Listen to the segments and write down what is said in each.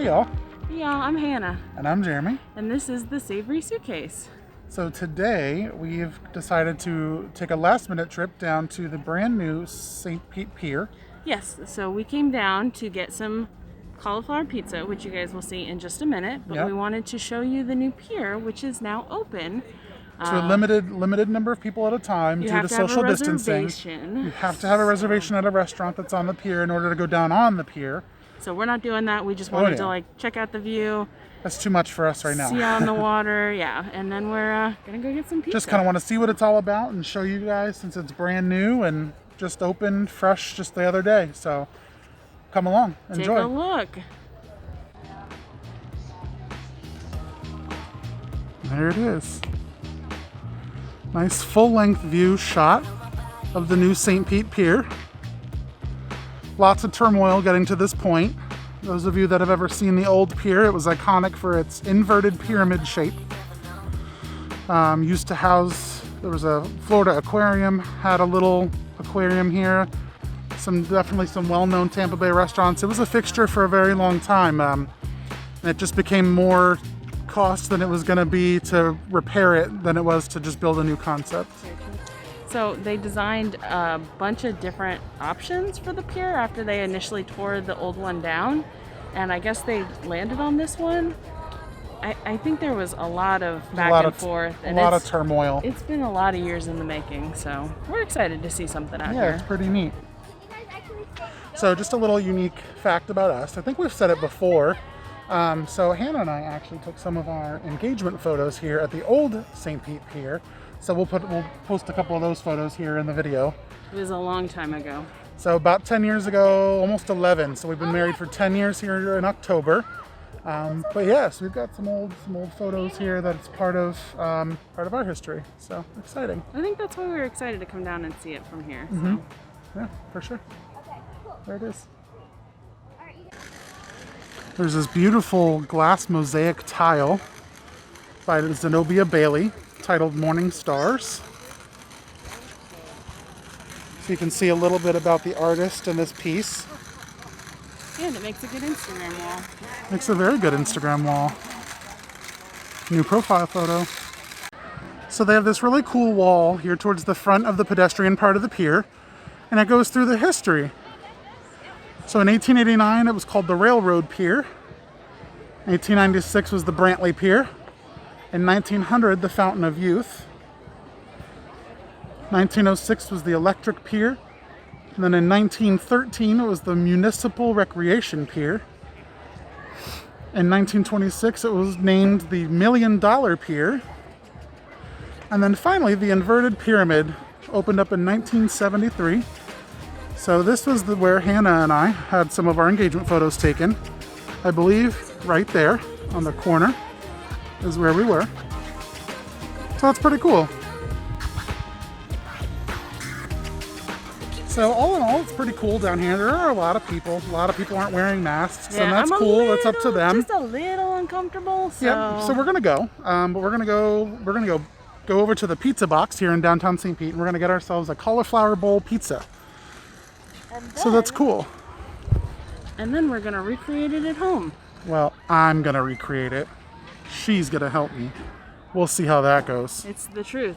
y'all. Hey y'all, I'm Hannah. And I'm Jeremy. And this is the Savory Suitcase. So today we've decided to take a last minute trip down to the brand new St. Pete Pier. Yes, so we came down to get some cauliflower pizza, which you guys will see in just a minute. But we wanted to show you the new pier, which is now open. To a limited number of people at a time due to social distancing. You have to have a reservation at a restaurant that's on the pier in order to go down on the pier. So we're not doing that. We just wanted to check out the view. That's too much for us right now. See on the water, and then we're gonna go get some pizza. Just kind of want to see what it's all about and show you guys since it's brand new and just opened fresh just the other day. So come along, enjoy. Take a look. There it is. Nice full-length view shot of the new St. Pete Pier. Lots of turmoil getting to this point. Those of you that have ever seen the old pier, it was iconic for its inverted pyramid shape. Used to house, there was a Florida aquarium, had a little aquarium here. Definitely some well-known Tampa Bay restaurants. It was a fixture for a very long time. And it just became more cost than it was going to be to repair it than it was to just build a new concept. So they designed a bunch of different options for the pier after they initially tore the old one down, and I guess they landed on this one. I think there was a lot of back and forth and a lot of turmoil. It's been a lot of years in the making, so we're excited to see something out here. Yeah, it's pretty neat. So just a little unique fact about us. I think we've said it before. So Hannah and I actually took some of our engagement photos here at the old St. Pete Pier. So we'll post a couple of those photos here in the video. It was a long time ago. So about 10 years ago, almost 11. So we've been married for 10 years here in October. But yes, we've got some old photos here that's part of our history. So exciting. I think that's why we were excited to come down and see it from here. So. Mm-hmm. Yeah, for sure. There it is. There's this beautiful glass mosaic tile by Zenobia Bailey titled Morning Stars. So you can see a little bit about the artist in this piece. Yeah, and it makes a good Instagram wall. Makes a very good Instagram wall. New profile photo. So they have this really cool wall here towards the front of the pedestrian part of the pier, and it goes through the history. So in 1889, it was called the Railroad Pier. 1896 was the Brantley Pier. In 1900, the Fountain of Youth. 1906 was the Electric Pier. And then in 1913, it was the Municipal Recreation Pier. In 1926, it was named the $1 Million Pier. And then finally, the Inverted Pyramid opened up in 1973. So this was where Hannah and I had some of our engagement photos taken. I believe right there on the corner is where we were. So that's pretty cool. So all in all, it's pretty cool down here. There are a lot of people. A lot of people aren't wearing masks, and that's cool. That's up to them. Just a little uncomfortable. So. Yep. So we're gonna go. But we're gonna go over to the pizza box here in downtown St. Pete, and we're gonna get ourselves a cauliflower bowl pizza. So that's cool. And then we're gonna recreate it at home. Well, I'm gonna recreate it. She's gonna help me. We'll see how that goes. It's the truth.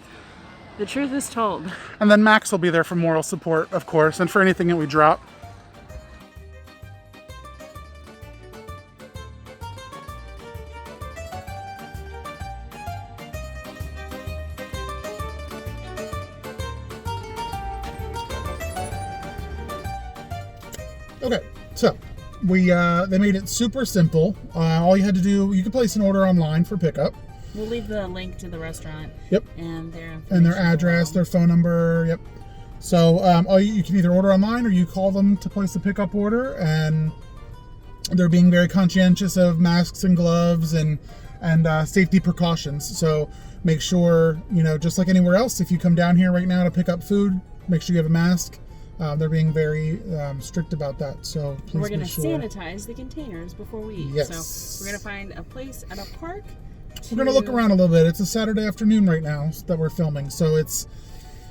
The truth is told. And then Max will be there for moral support, of course, and for anything that we drop. Okay, so they made it super simple. All you had to do, you could place an order online for pickup. We'll leave the link to the restaurant. Yep. And their address, their phone number. Yep. So you can either order online or you call them to place a pickup order, and they're being very conscientious of masks and gloves and safety precautions. So make sure, just like anywhere else, if you come down here right now to pick up food, make sure you have a mask. They're being very strict about that, so please we're going to sure. sanitize the containers before we eat. Yes. So we're going to find a place at a park. We're going to look around a little bit. It's a Saturday afternoon right now that we're filming, so it's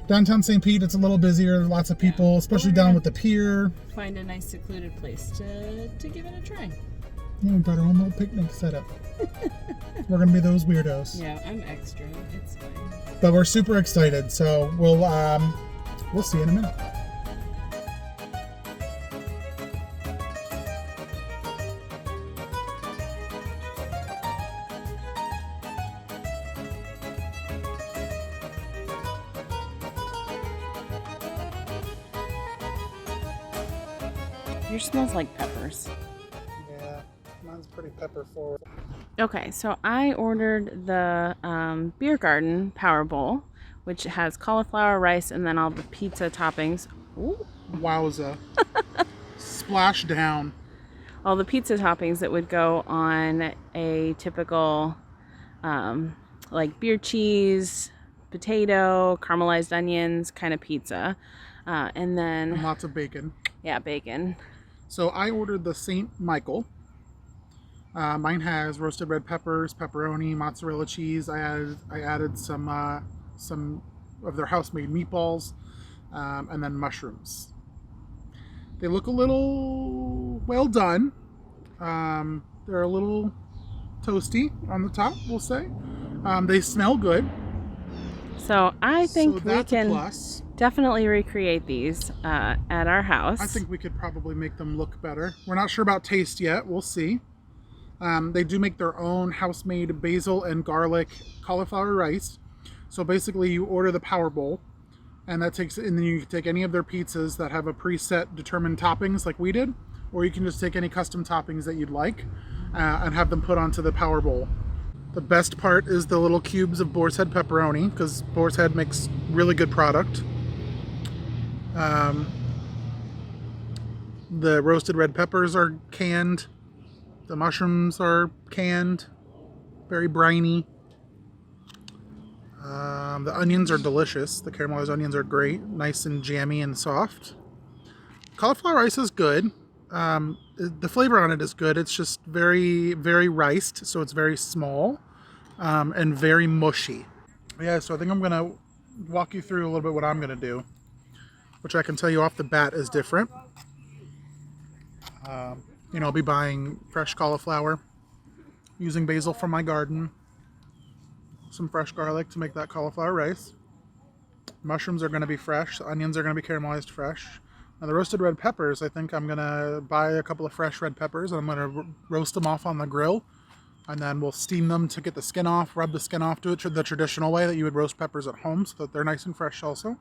downtown St. Pete. It's a little busier, lots of people, especially down with the pier. Find a nice secluded place to give it a try. Yeah, we brought our own little picnic setup. We're gonna be those weirdos. Yeah, I'm extra. It's fine. But we're super excited, so we'll see you in a minute. Yours smells like peppers. Yeah, mine's pretty pepper forward. Okay, so I ordered the Beer Garden Powerbowl, which has cauliflower, rice, and then all the pizza toppings. Ooh. Wowza. Splash down. All the pizza toppings that would go on a typical like beer cheese, potato, caramelized onions kind of pizza. And then lots of bacon. Yeah, bacon. So I ordered the St. Michael. Mine has roasted red peppers, pepperoni, mozzarella cheese. I added some of their house-made meatballs, and then mushrooms. They look a little well done. They're a little toasty on the top, we'll say. They smell good. So I think we can plus. Definitely recreate these at our house. I think we could probably make them look better. We're not sure about taste yet. We'll see. They do make their own house-made basil and garlic cauliflower rice. So basically you order the Powerbowl, and then you can take any of their pizzas that have a preset determined toppings like we did, or you can just take any custom toppings that you'd like and have them put onto the Powerbowl. The best part is the little cubes of boar's head pepperoni, because boar's head makes really good product. The roasted red peppers are canned. The mushrooms are canned. Very briny. The onions are delicious. The caramelized onions are great. Nice and jammy and soft. Cauliflower rice is good. The flavor on it is good. It's just very, very riced, so it's very small and very mushy. Yeah, so I think I'm going to walk you through a little bit what I'm going to do, which I can tell you off the bat is different. I'll be buying fresh cauliflower, using basil from my garden, some fresh garlic to make that cauliflower rice. Mushrooms are going to be fresh. The onions are going to be caramelized fresh. Now the roasted red peppers, I think I'm going to buy a couple of fresh red peppers and I'm going to roast them off on the grill. And then we'll steam them to get the skin off, rub the skin off, do it the traditional way that you would roast peppers at home so that they're nice and fresh also.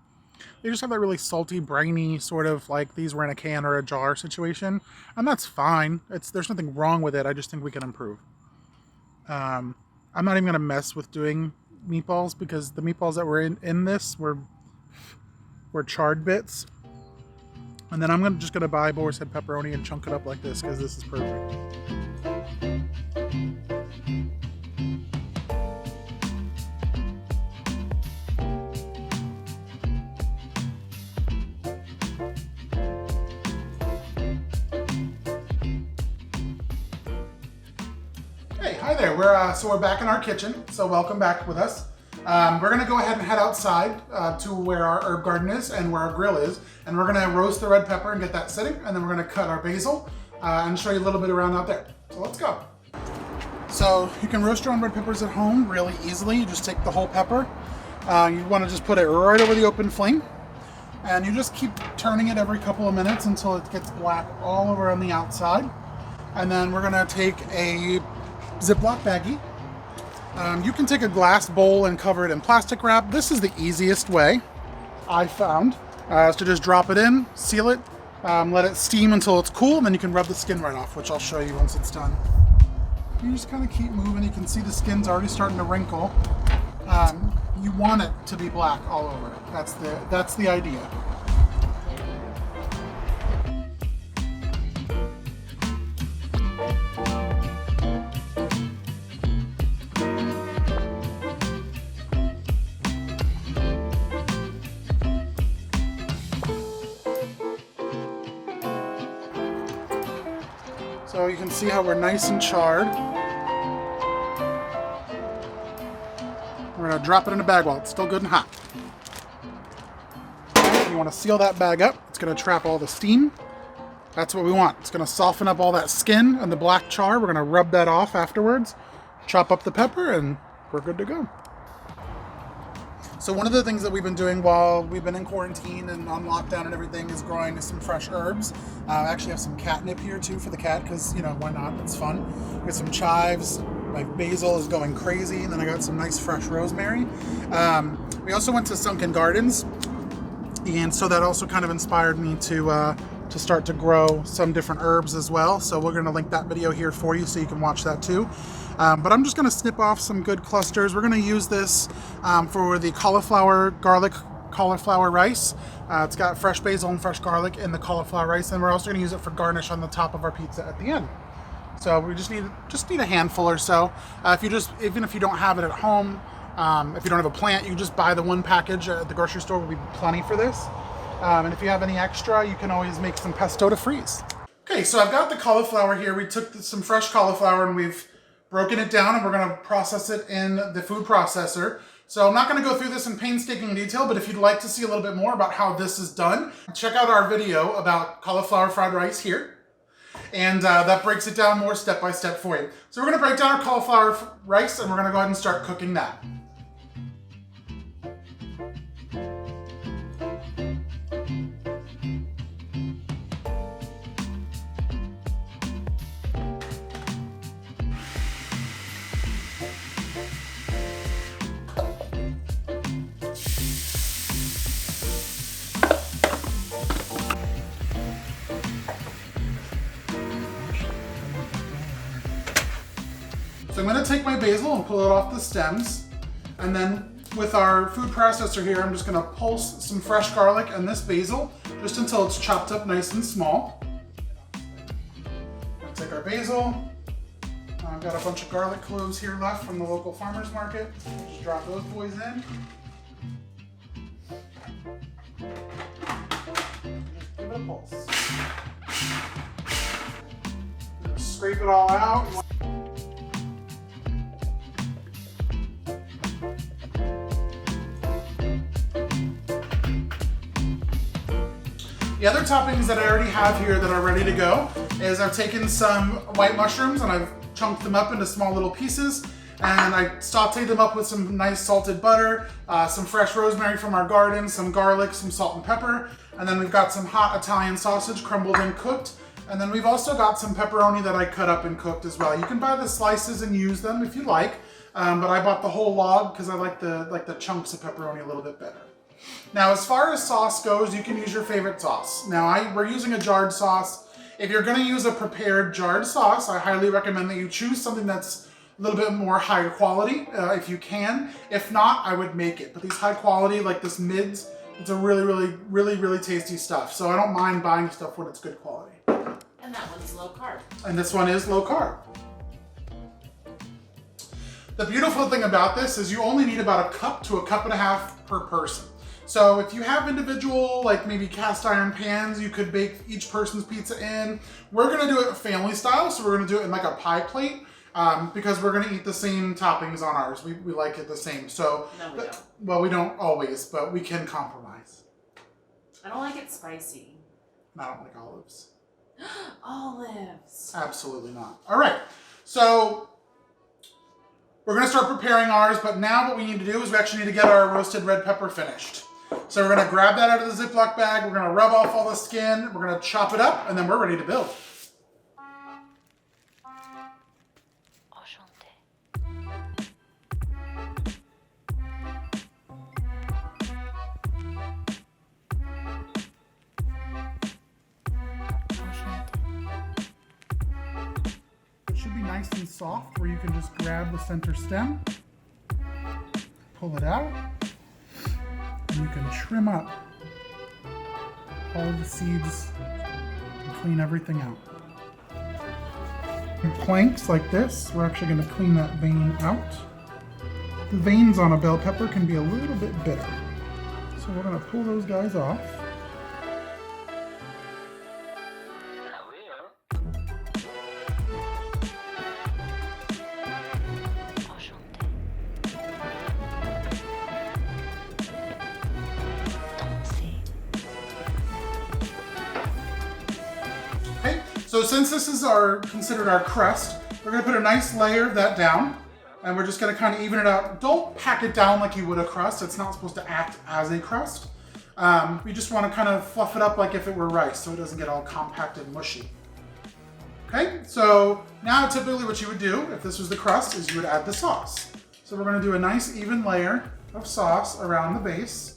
They just have that really salty, briny, sort of like these were in a can or a jar situation. And that's fine. There's nothing wrong with it. I just think we can improve. I'm not even going to mess with doing meatballs because the meatballs that were in this were charred bits. And then I'm just going to buy boar's head pepperoni and chunk it up like this because this is perfect. Hi there. We're back in our kitchen, so welcome back with us. We're going to go ahead and head outside to where our herb garden is and where our grill is, and we're going to roast the red pepper and get that sitting, and then we're going to cut our basil and show you a little bit around out there. So let's go. So you can roast your own red peppers at home really easily. You just take the whole pepper. You want to just put it right over the open flame, and you just keep turning it every couple of minutes until it gets black all over on the outside. And then we're going to take a Ziploc baggie. You can take a glass bowl and cover it in plastic wrap. This is the easiest way I found, is to just drop it in, seal it, let it steam until it's cool, and then you can rub the skin right off, which I'll show you once it's done. You just kind of keep moving. You can see the skin's already starting to wrinkle. You want it to be black all over. That's the idea. So you can see how we're nice and charred. We're going to drop it in a bag while it's still good and hot. You want to seal that bag up. It's going to trap all the steam. That's what we want. It's gonna soften up all that skin and the black char. We're gonna rub that off afterwards, chop up the pepper, and we're good to go. So one of the things that we've been doing while we've been in quarantine and on lockdown and everything is growing some fresh herbs. I actually have some catnip here too for the cat because, you know, why not? It's fun. We got some chives. My basil is going crazy. And then I got some nice fresh rosemary. We also went to Sunken Gardens. And so that also kind of inspired me to start to grow some different herbs as well. So we're going to link that video here for you so you can watch that too. But I'm just going to snip off some good clusters. We're going to use this for the garlic cauliflower rice. It's got fresh basil and fresh garlic in the cauliflower rice, and we're also going to use it for garnish on the top of our pizza at the end. So we just need a handful or so. Even if you don't have it at home, if you don't have a plant, you can just buy the one package at the grocery store. Will be plenty for this. And if you have any extra, you can always make some pesto to freeze. Okay, so I've got the cauliflower here. We took some fresh cauliflower and we've broken it down, and we're going to process it in the food processor. So I'm not going to go through this in painstaking detail, but if you'd like to see a little bit more about how this is done, check out our video about cauliflower fried rice here. And that breaks it down more step by step for you. So we're going to break down our cauliflower rice, and we're going to go ahead and start cooking that. So I'm going to take my basil and pull it off the stems, and then with our food processor here, I'm just going to pulse some fresh garlic and this basil just until it's chopped up nice and small. I'll take our basil. I've got a bunch of garlic cloves here left from the local farmer's market. Just drop those boys in. Just give it a pulse. Scrape it all out. The other toppings that I already have here that are ready to go is I've taken some white mushrooms and I've chunked them up into small little pieces, and I sauteed them up with some nice salted butter, some fresh rosemary from our garden, some garlic, some salt and pepper, and then we've got some hot Italian sausage crumbled and cooked, and then we've also got some pepperoni that I cut up and cooked as well. You can buy the slices and use them if you like, but I bought the whole log because I like the chunks of pepperoni a little bit better. Now, as far as sauce goes, you can use your favorite sauce. Now, we're using a jarred sauce. If you're going to use a prepared jarred sauce, I highly recommend that you choose something that's a little bit more higher quality, if you can. If not, I would make it. But these high quality, like this Mids, it's a really tasty stuff. So I don't mind buying stuff when it's good quality. And that one's low carb. And this one is low carb. The beautiful thing about this is you only need about a cup to a cup and a half per person. So if you have individual, like maybe cast iron pans, you could bake each person's pizza in. We're gonna do it family style, so we're gonna do it in like a pie plate because we're gonna eat the same toppings on ours. We like it the same. So, no, we don't. Well, we don't always, but we can compromise. I don't like it spicy. And I don't like olives. Olives. Absolutely not. All right, so we're gonna start preparing ours, but now what we need to do is we actually need to get our roasted red pepper finished. So we're gonna grab that out of the Ziploc bag, we're gonna rub off all the skin, we're gonna chop it up, and then we're ready to build. It should be nice and soft where you can just grab the center stem, pull it out, and you can trim up all of the seeds and clean everything out. In planks like this, we're actually going to clean that vein out. The veins on a bell pepper can be a little bit bitter, so we're going to pull those guys off. So since this is considered our crust, we're gonna put a nice layer of that down, and we're just gonna kind of even it out. Don't pack it down like you would a crust. It's not supposed to act as a crust. We just wanna kind of fluff it up like if it were rice, so it doesn't get all compact and mushy. Okay, so now typically what you would do, if this was the crust, is you would add the sauce. So we're gonna do a nice even layer of sauce around the base.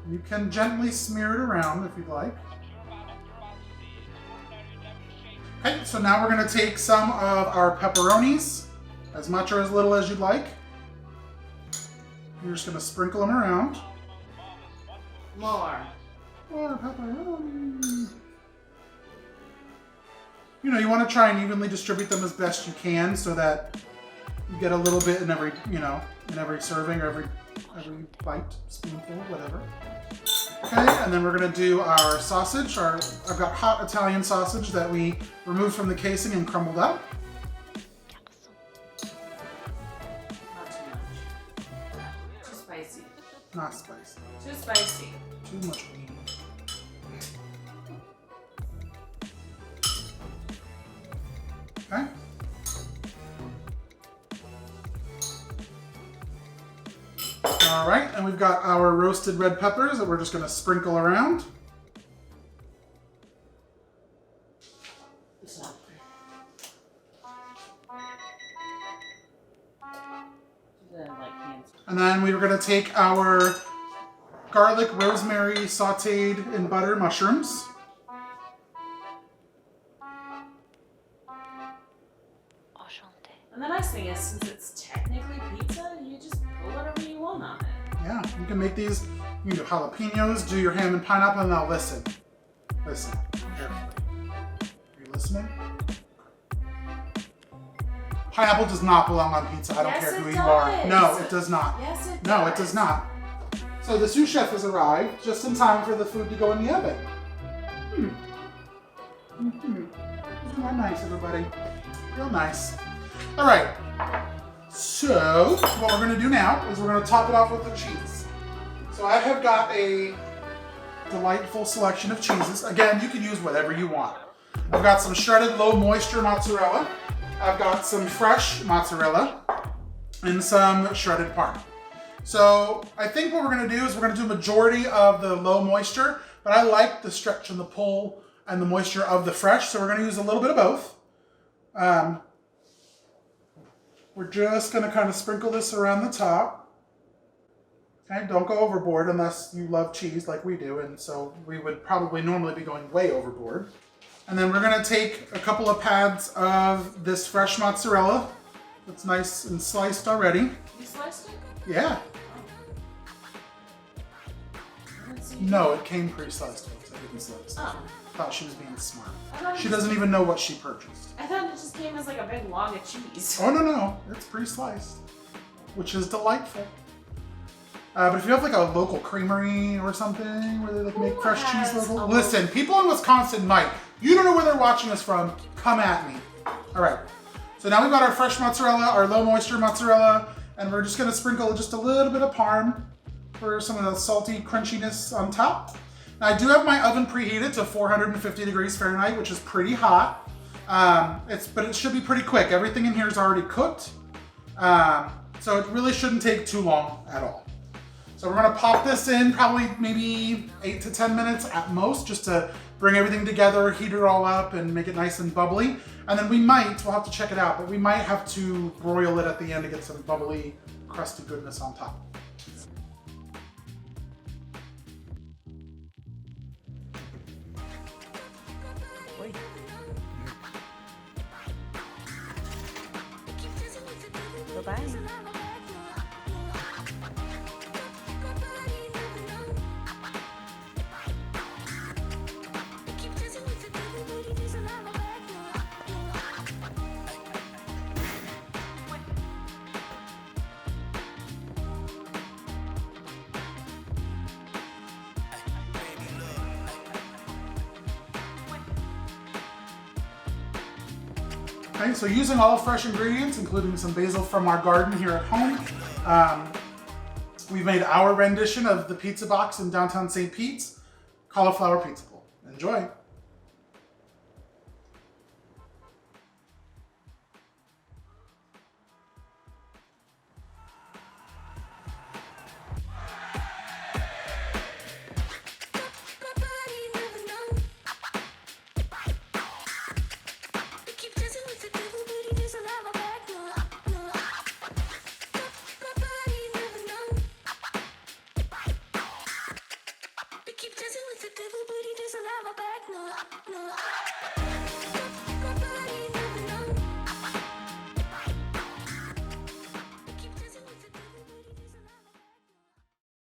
You can gently smear it around if you'd like. Okay, so now we're gonna take some of our pepperonis, as much or as little as you'd like. You're just gonna sprinkle them around. More. More pepperoni. You know, you wanna try and evenly distribute them as best you can so that you get a little bit in every, in every serving or every bite, spoonful, whatever. Okay, and then we're gonna do our sausage. I've got hot Italian sausage that we removed from the casing and crumbled out. Not too much. Too spicy. Not spicy. Too spicy. Too much weed. Okay. All right, and we've got our roasted red peppers that we're just gonna sprinkle around. And then we were gonna take our garlic, rosemary, sauteed in butter mushrooms. And the nice thing is, since it's technically pizza, you just put whatever you want on it. Yeah, you can make these. You can do jalapenos, do your ham and pineapple, and now listen. Listen. Carefully. Are you listening? Pineapple does not belong on pizza. I don't care who you are. No, it does not. Yes, it does. No, it does not. So the sous chef has arrived just in time for the food to go in the oven. Isn't that nice, everybody? Real nice. All right. So what we're going to do now is we're going to top it off with the cheese. So I have got a delightful selection of cheeses. Again, you can use whatever you want. I've got some shredded low moisture mozzarella. I've got some fresh mozzarella and some shredded Parm. So I think what we're gonna do is we're gonna do a majority of the low moisture, but I like the stretch and the pull and the moisture of the fresh, so we're gonna use a little bit of both. We're just gonna kind of sprinkle this around the top. Okay, don't go overboard unless you love cheese like we do, and so we would probably normally be going way overboard. And then we're gonna take a couple of pads of this fresh mozzarella that's nice and sliced already. You sliced it? Yeah. No, it came pre-sliced, folks. I didn't slice. Oh. Thought she was being smart. She doesn't even know what she purchased. I thought it just came as like a big log of cheese. Oh, no. It's pre-sliced, which is delightful. But if you have like a local creamery or something where they like make fresh cheese local. Listen, people in Wisconsin might. You don't know where they're watching us from. Come at me. All right. So now we've got our fresh mozzarella, our low moisture mozzarella, and we're just gonna sprinkle just a little bit of Parm for some of the salty crunchiness on top. Now I do have my oven preheated to 450 degrees Fahrenheit, which is pretty hot. But it should be pretty quick. Everything in here is already cooked. So it really shouldn't take too long at all. So we're gonna pop this in probably maybe 8 to 10 minutes at most, just to bring everything together, heat it all up, and make it nice and bubbly. And then we'll have to check it out, but we might have to broil it at the end to get some bubbly, crusty goodness on top. Bye-bye. Okay, so using all fresh ingredients, including some basil from our garden here at home, we've made our rendition of the pizza box in downtown St. Pete's, Cauliflower Pizza Bowl. Enjoy.